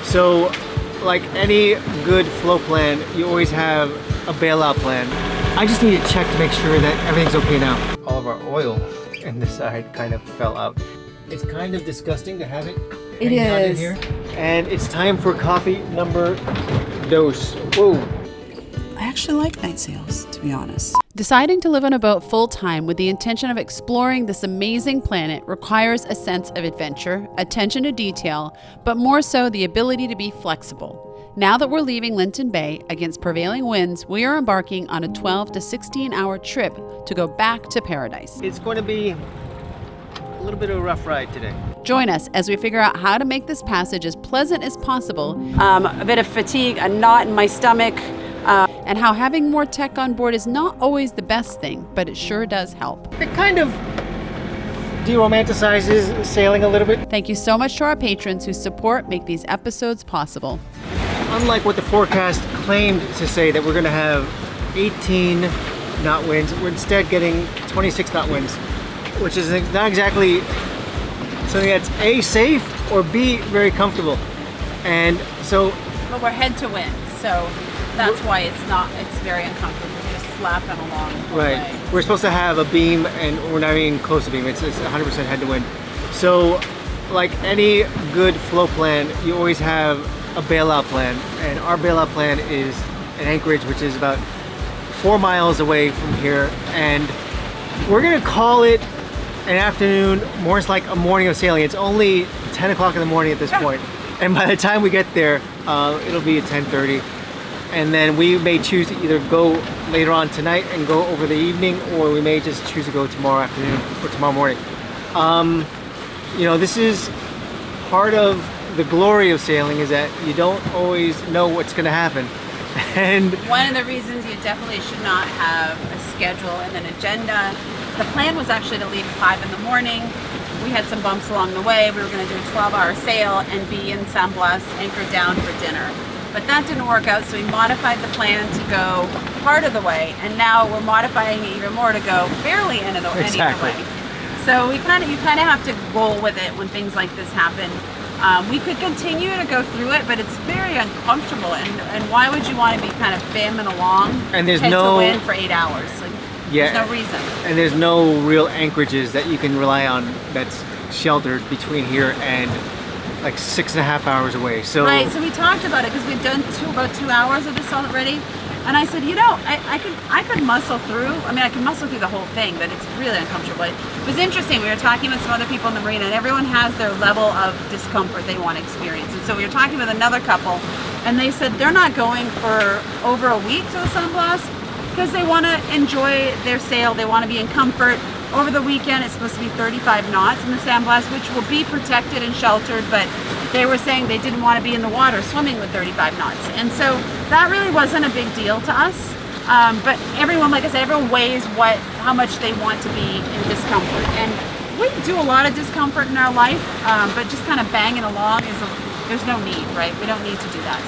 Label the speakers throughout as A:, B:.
A: So, like any good flow plan, you always have a bailout plan. I just need to check to make sure that everything's okay now. All of our oil in this side kind of fell out. It's kind of disgusting to have it hanging out in here. And it's time for coffee number dos. Whoa.
B: I actually like night sails, to be honest.
C: Deciding to live on a boat full-time with the intention of exploring this amazing planet requires a sense of adventure, attention to detail, but more so the ability to be flexible. Now that we're leaving Linton Bay against prevailing winds, we are embarking on a 12 to 16-hour trip to go back to paradise.
A: It's going to be a little bit of a rough ride today.
C: Join us as we figure out how to make this passage as pleasant as possible,
B: A bit of fatigue, a knot in my stomach.
C: and how having more tech on board is not always the best thing, but it sure does help.
A: It kind of de-romanticizes sailing a little bit.
C: Thank you so much to our patrons whose support make these episodes possible.
A: Unlike what the forecast claimed to say that we're going to have 18 knot winds, we're instead getting 26 knot winds, which is not exactly something that's A, safe, or B, very comfortable. And so...
C: But we're head to wind, so that's why it's very uncomfortable. We're just slapping along.
A: Right. We're supposed to have a beam, and we're not even close to beam. It's 100% head to wind. So, like any good flow plan, you always have a bailout plan. And our bailout plan is in Anchorage, which is about 4 miles away from here. And we're going to call it an afternoon, more like a morning of sailing. It's only 10 o'clock in the morning at this point. And by the time we get there, it'll be at 10:30. And then we may choose to either go later on tonight and go over the evening, or we may just choose to go tomorrow afternoon or tomorrow morning. You know, this is part of the glory of sailing, is that you don't always know what's going to happen. And
C: one of the reasons you definitely should not have a schedule and an agenda. The plan was actually to leave at 5 in the morning. We had some bumps along the way. We were going to do a 12-hour sail and be in San Blas, anchored down for dinner. But that didn't work out, so we modified the plan to go part of the way, and now we're modifying it even more to go barely any of the way. So you kind of have to roll with it when things like this happen. We could continue to go through it, but it's very uncomfortable. And why would you want to be kind of bamming along
A: and there's
C: head
A: no
C: to wind for 8 hours? Like,
A: yeah,
C: there's no reason.
A: And there's no real anchorages that you can rely on that's sheltered between here and like 6.5 hours away. So
C: right, so we talked about it because we've done about 2 hours of this already. And I said, you know, I could muscle through. I mean, I can muscle through the whole thing, but it's really uncomfortable. It was interesting. We were talking with some other people in the marina, and everyone has their level of discomfort they want to experience. And so we were talking with another couple, and they said they're not going for over a week to the San Blas because they want to enjoy their sail. They want to be in comfort. Over the weekend, it's supposed to be 35 knots in the San Blas, which will be protected and sheltered, but they were saying they didn't want to be in the water swimming with 35 knots. And so that really wasn't a big deal to us. But everyone, like I said, everyone weighs how much they want to be in discomfort. And we do a lot of discomfort in our life, but just kind of banging along there's no need, right? We don't need to do that,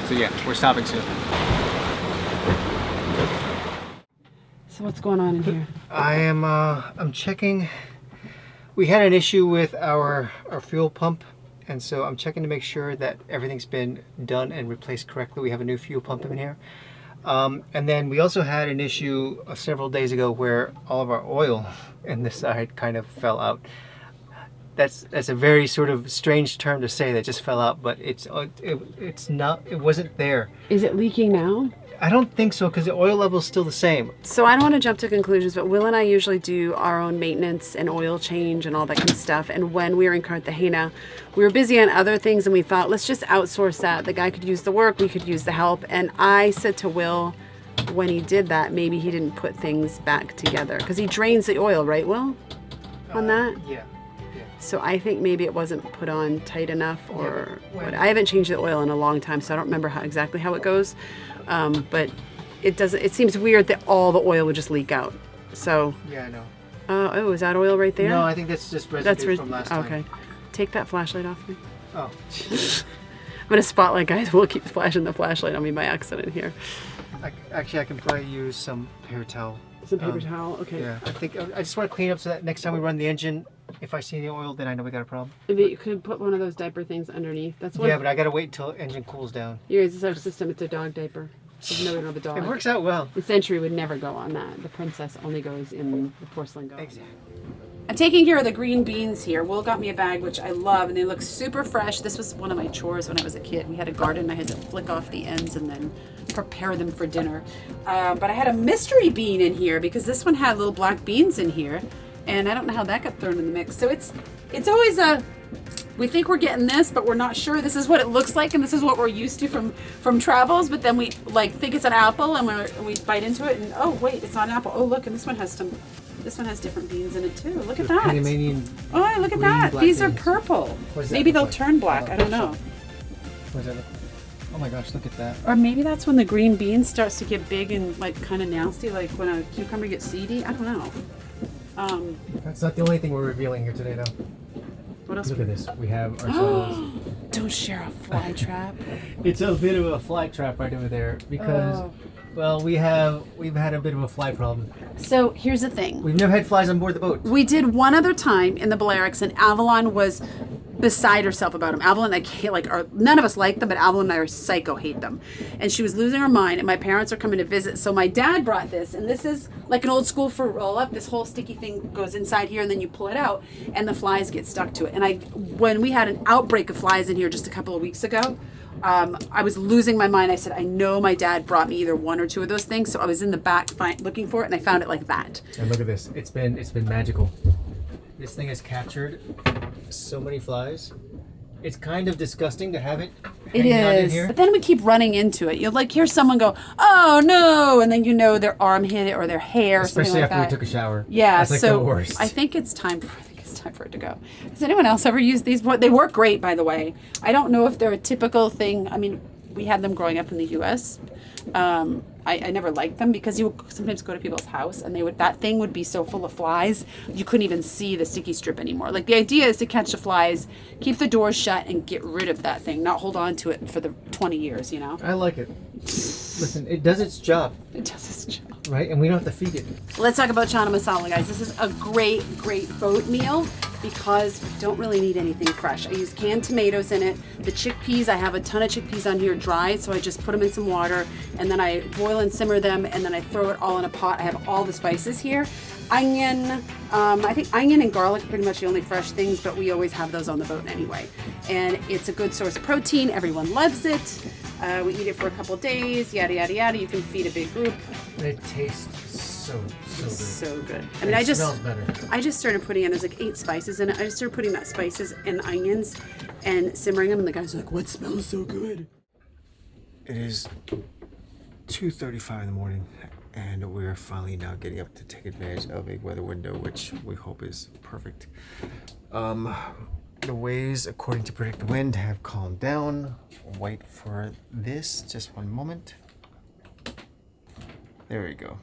A: So yeah, we're stopping soon.
C: So what's going on in here?
A: I'm checking. We had an issue with our fuel pump, and so I'm checking to make sure that everything's been done and replaced correctly. We have a new fuel pump in here. And then we also had an issue several days ago where all of our oil in this side kind of fell out. That's a very sort of strange term to say, that just fell out, but it wasn't there.
C: Is it leaking now?
A: I don't think so, because the oil level is still the same.
B: So I don't want to jump to conclusions, but Will and I usually do our own maintenance and oil change and all that kind of stuff. And when we were in Cartagena, we were busy on other things, and we thought, let's just outsource that. The guy could use the work, we could use the help. And I said to Will, when he did that, maybe he didn't put things back together, because he drains the oil, right, Will? On that?
A: Yeah.
B: So I think maybe it wasn't put on tight enough, or what. I haven't changed the oil in a long time, so I don't remember exactly how it goes. But it seems weird that all the oil would just leak out. So
A: yeah, I know.
B: Oh, is that oil right there?
A: No, I think that's just residue from last time.
B: Okay. Take that flashlight off me.
A: Oh.
B: I'm gonna spotlight, guys. Will keeps flashing the flashlight on me by accident here.
A: Actually, I can probably use some paper towel.
B: Some paper towel, okay.
A: Yeah, I just want to clean up so that next time we run the engine, If I see the oil, then I know we got a problem.
B: If you could put one of those diaper things underneath. That's one.
A: Yeah, but I gotta wait until engine cools down.
B: Yeah, it's our system. It's a dog diaper. Even though we don't have a dog.
A: It works out well.
B: The Century would never go on that. The Princess only goes in the porcelain go.
A: Exactly.
B: I'm taking care of the green beans here. Will got me a bag, which I love, and they look super fresh. This was one of my chores when I was a kid. We had a garden. I had to flick off the ends and then prepare them for dinner. But I had a mystery bean in here because this one had little black beans in here, and I don't know how that got thrown in the mix. So it's always a, we think we're getting this, but we're not sure. This is what it looks like, and this is what we're used to from travels. But then we like think it's an apple, and we bite into it, and oh wait, it's not an apple. Oh look, and this one has some. This one has different beans in it too. Look at that.
A: Panamanian.
B: Oh, look at that. These are purple. Maybe they'll turn black. I don't know.
A: What does that look like? Oh my gosh, look at that.
B: Or maybe that's when the green bean starts to get big and like kind of nasty, like when a cucumber gets seedy. I don't know.
A: That's not the only thing we're revealing here today, though.
B: What else?
A: Look at this. We have ourselves.
B: Don't share a fly trap.
A: It's a bit of a fly trap right over there because, well, we've had a bit of a fly problem.
B: So here's the thing.
A: We've never had flies on board the boat.
B: We did one other time in the Balearics, and Avalon was beside herself about them. Avalon, none of us like them, but Avalon and I are psycho hate them. And she was losing her mind, and my parents are coming to visit. So my dad brought this, and this is like an old school fruit roll up. This whole sticky thing goes inside here, and then you pull it out, and the flies get stuck to it. And when we had an outbreak of flies in here just a couple of weeks ago, I was losing my mind. I said, I know my dad brought me either one or two of those things. So I was in the back looking for it, and I found it like that.
A: And look at this. It's been magical. This thing has captured so many flies. It's kind of disgusting to have it hanging out in here.
B: But then we keep running into it. You'll hear someone go, oh no, and then their arm hit it or their hair.
A: Especially
B: like
A: after we took a shower.
B: Yeah,
A: that's like
B: so
A: the worst.
B: I think it's time for it to go. Has anyone else ever used these? They work great, by the way. I don't know if they're a typical thing. I mean, we had them growing up in the U.S. I never liked them because you would sometimes go to people's house and that thing would be so full of flies you couldn't even see the sticky strip anymore. Like the idea is to catch the flies, keep the doors shut, and get rid of that thing, not hold on to it for the 20 years,
A: I like it. Listen, it does its job.
B: It does its job.
A: Right? And we don't have to feed it.
B: Let's talk about chana masala, guys. This is a great boat meal because we don't really need anything fresh. I use canned tomatoes in it. The chickpeas, I have a ton of chickpeas on here dried, so I just put them in some water, and then I boil and simmer them, and then I throw it all in a pot. I have all the spices here. Onion, I think onion and garlic are pretty much the only fresh things, but we always have those on the boat anyway. And it's a good source of protein. Everyone loves it. We eat it for a couple days, yada, yada, yada. You can feed a big group.
A: And it tastes so good.
B: So good. I
A: mean,
B: mean,
A: it smells better.
B: I just started putting in, there's like 8 spices in it. I just started putting that spices and onions and simmering them, and the guys are like, what smells so good?
A: It is 2:35 in the morning, and we're finally now getting up to take advantage of a weather window, which we hope is perfect. The waves, according to predicted wind, have calmed down. Wait for this, just one moment. There we go.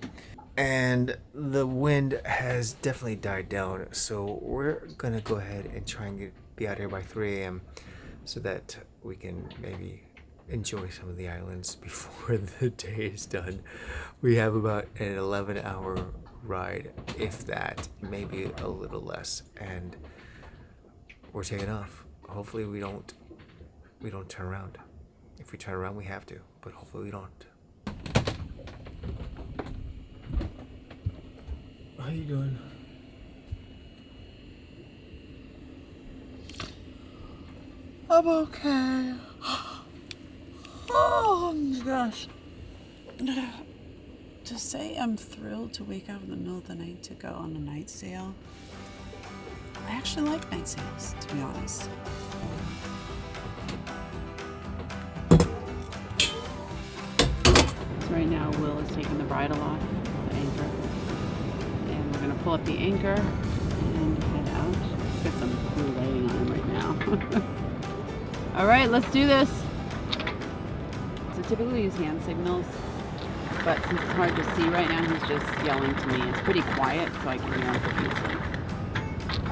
A: And the wind has definitely died down, so we're gonna go ahead and try and be out here by 3 a.m. so that we can maybe enjoy some of the islands before the day is done. We have about an 11-hour ride, if that, maybe a little less, and we're taking off. Hopefully we don't turn around. If we turn around, we have to, but hopefully we don't. How you doing? I'm okay. Oh my gosh.
B: To say I'm thrilled to wake up in the middle of the night to go on a night sail, I actually like night sails, to be honest. So right now, Will is taking the bridle off the anchor. And we're going to pull up the anchor and head out. He's got some blue lighting on him right now. All right, let's do this. So typically use hand signals, but since it's hard to see right now, he's just yelling to me. It's pretty quiet, so I can hear him pretty easily.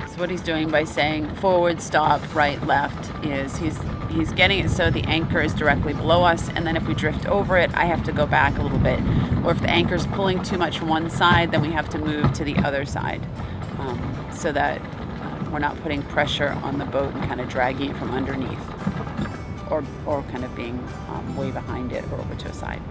B: So what he's doing by saying forward, stop, right, left is he's getting it so the anchor is directly below us, and then if we drift over it, I have to go back a little bit. Or if the anchor's pulling too much from one side, then we have to move to the other side, so that
C: we're not putting pressure on the boat and kind of dragging it from underneath, or kind of being way behind it or over to a side.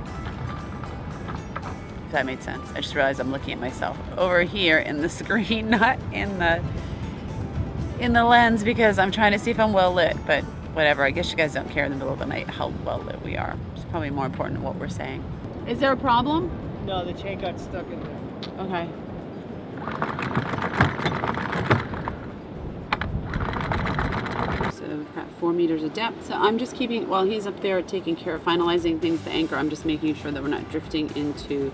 C: If that made sense. I just realized I'm looking at myself over here in the screen, not in the lens, because I'm trying to see if I'm well lit, but whatever. I guess you guys don't care in the middle of the night how well lit we are. It's probably more important than what we're saying. Is there a problem?
A: No, the chain got stuck in there.
C: Okay. So we've got 4 meters of depth. So I'm just keeping, while he's up there taking care of finalizing things, the anchor, I'm just making sure that we're not drifting into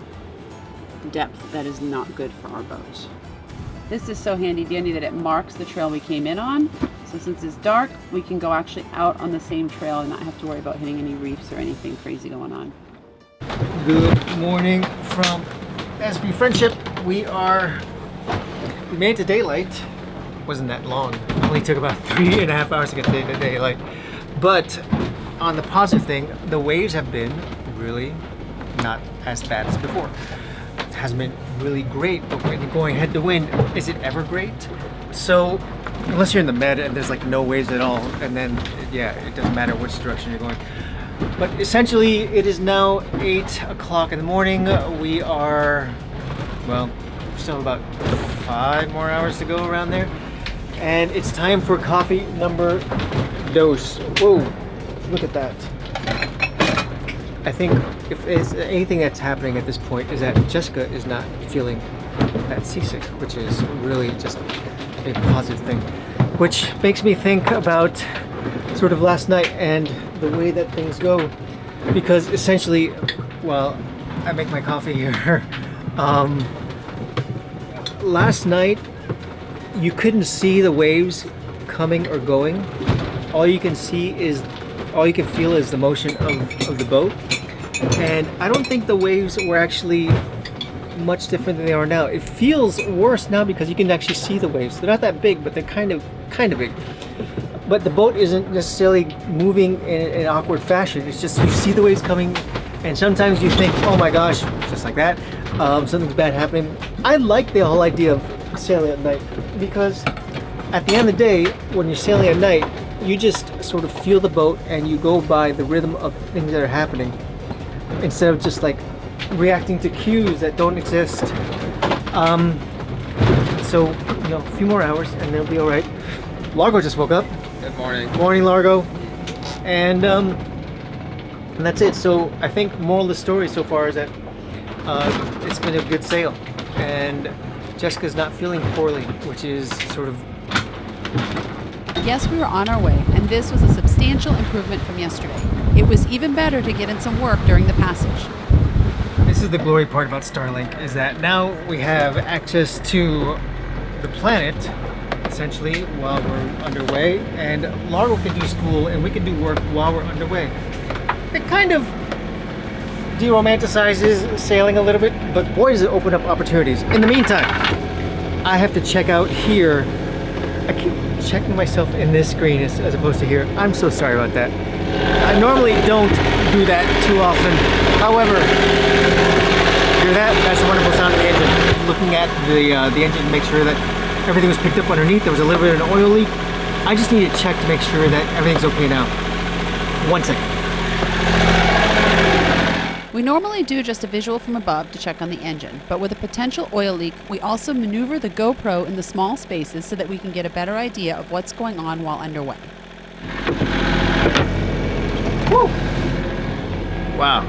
C: depth that is not good for our boat. This is so handy dandy that it marks the trail we came in on. So since it's dark, we can go actually out on the same trail and not have to worry about hitting any reefs or anything crazy going on.
A: Good morning from SB Friendship. We made it to daylight. Wasn't that long. It only took about 3.5 hours to get to daylight. But on the positive thing, the waves have been really not as bad as before. It hasn't been really great, but when you're going head to wind, is it ever great? So unless you're in the med and there's like no waves at all, and then yeah, it doesn't matter which direction you're going. But essentially, it is now 8 o'clock in the morning. We are, well, still about 5 more hours to go around there. And it's time for coffee number dos. Whoa, look at that. I think if there's anything that's happening at this point is that Jessica is not feeling that seasick, which is really just a positive thing. Which makes me think about sort of last night and the way that things go, because essentially, well, I make my coffee here. Last night, you couldn't see the waves coming or going. All you can feel is the motion of the boat. And I don't think the waves were actually much different than they are now. It feels worse now because you can actually see the waves. They're not that big, but they're kind of big. But the boat isn't necessarily moving in an awkward fashion. It's just you see the waves coming, and sometimes you think, oh my gosh, just like that, something's bad happening. I like the whole idea of sailing at night, because at the end of the day, when you're sailing at night, you just sort of feel the boat and you go by the rhythm of things that are happening, instead of just like reacting to cues that don't exist. So, you know, a few more hours and they'll be all right. Largo just woke up.
D: Good morning.
A: Morning, Largo. And that's it. So I think moral of the story so far is that it's been a good sail, and Jessica's not feeling poorly, which is sort of...
E: Yes, we were on our way, and this was a substantial improvement from yesterday. It was even better to get in some work during the passage.
A: This is the glory part about Starlink, is that now we have access to the planet, essentially, while we're underway, and Largo can do school and we can do work while we're underway. It kind of de-romanticizes sailing a little bit, but boy does it open up opportunities. In the meantime, I have to check out here. I keep checking myself in this screen as opposed to here. I'm so sorry about that. I normally don't do that too often. However, hear that? That's the wonderful sound of the engine. Looking at the engine to make sure that everything was picked up underneath. There was a little bit of an oil leak. I just need to check to make sure that everything's okay now. 1 second.
E: We normally do just a visual from above to check on the engine, but with a potential oil leak, we also maneuver the GoPro in the small spaces so that we can get a better idea of what's going on while underway.
A: Woo! Wow.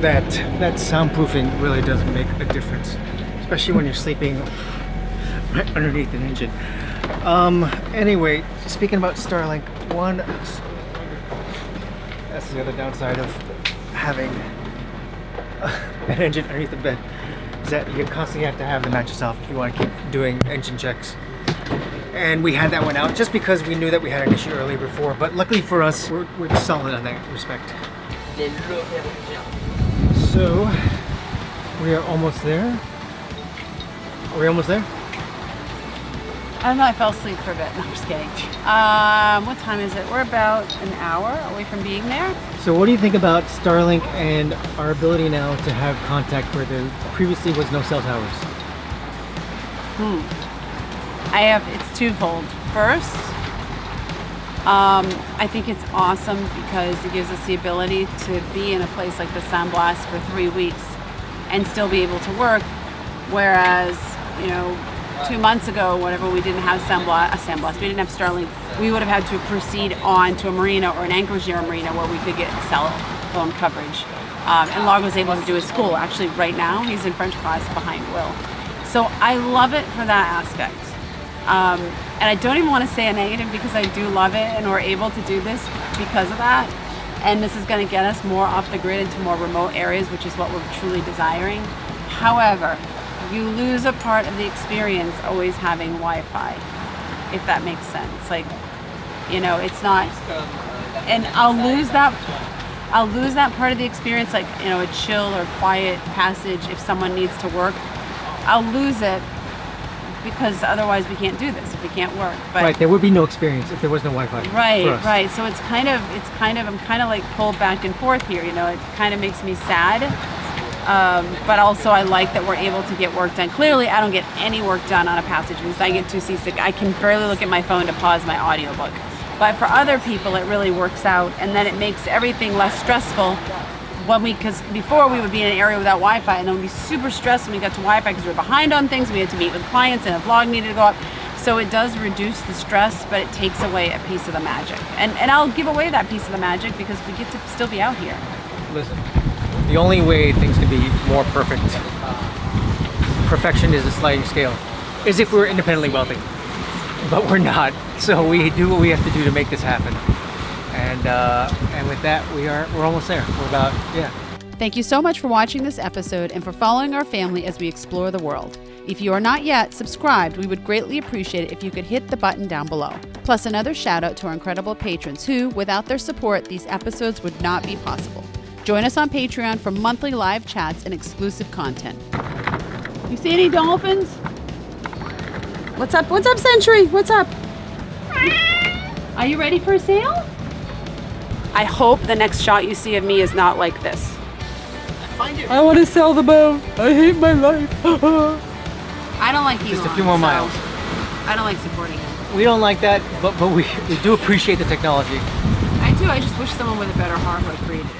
A: That soundproofing really does make a difference, especially when you're sleeping right underneath an engine. Anyway, speaking about Starlink, that's the other downside of having an engine underneath the bed, is that you constantly have to have the mattress off if you want to keep doing engine checks. And we had that one out just because we knew that we had an issue earlier before, but luckily for us, we're solid on that respect. So, we are almost there. Are we almost there?
C: I don't know, I fell asleep for a bit. No, I'm just kidding. What time is it? We're about an hour away from being there.
A: So what do you think about Starlink and our ability now to have contact where there previously was no cell towers?
B: It's twofold. First, I think it's awesome because it gives us the ability to be in a place like the San Blas for 3 weeks and still be able to work. Whereas, 2 months ago, whatever, we didn't have San Blas, we didn't have Starlink. We would have had to proceed on to a marina or an anchorage near a marina where we could get cell phone coverage. And Log was able to do his school. Actually, right now, he's in French class behind Will. So I love it for that aspect. And I don't even want to say a negative because I do love it, and we're able to do this because of that. And this is going to get us more off the grid into more remote areas, which is what we're truly desiring. However, you lose a part of the experience always having Wi-Fi, if that makes sense. Like, it's not, and I'll lose that part of the experience, like, a chill or quiet passage if someone needs to work. I'll lose it because otherwise we can't do this if we can't work. But
A: right, there would be no experience if there was no Wi-Fi.
B: Right. So I'm kind of like pulled back and forth here. It kind of makes me sad. But also I like that we're able to get work done. Clearly I don't get any work done on a passage because I get too seasick. I can barely look at my phone to pause my audiobook. But for other people it really works out, and then it makes everything less stressful because before we would be in an area without Wi-Fi, and then we'd be super stressed when we got to Wi-Fi because we were behind on things. We had to meet with clients and a vlog needed to go up. So it does reduce the stress, but it takes away a piece of the magic. And I'll give away that piece of the magic because we get to still be out here.
A: Listen, the only way things can be more perfect, perfection is a sliding scale, is if we're independently wealthy. But we're not. So we do what we have to do to make this happen. And with that, we're almost there. We're about, yeah.
E: Thank you so much for watching this episode and for following our family as we explore the world. If you are not yet subscribed, we would greatly appreciate it if you could hit the button down below. Plus another shout out to our incredible patrons who, without their support, these episodes would not be possible. Join us on Patreon for monthly live chats and exclusive content.
B: You see any dolphins? What's up? What's up, Century? What's up? Are you ready for a sail? I hope the next shot you see of me is not like this. I want to sell the boat. I hate my life. I don't like Elon.
A: Just a few more miles.
B: I don't like supporting him.
A: We don't like that, but we do appreciate the technology.
B: I do. I just wish someone with a better heart would have created it.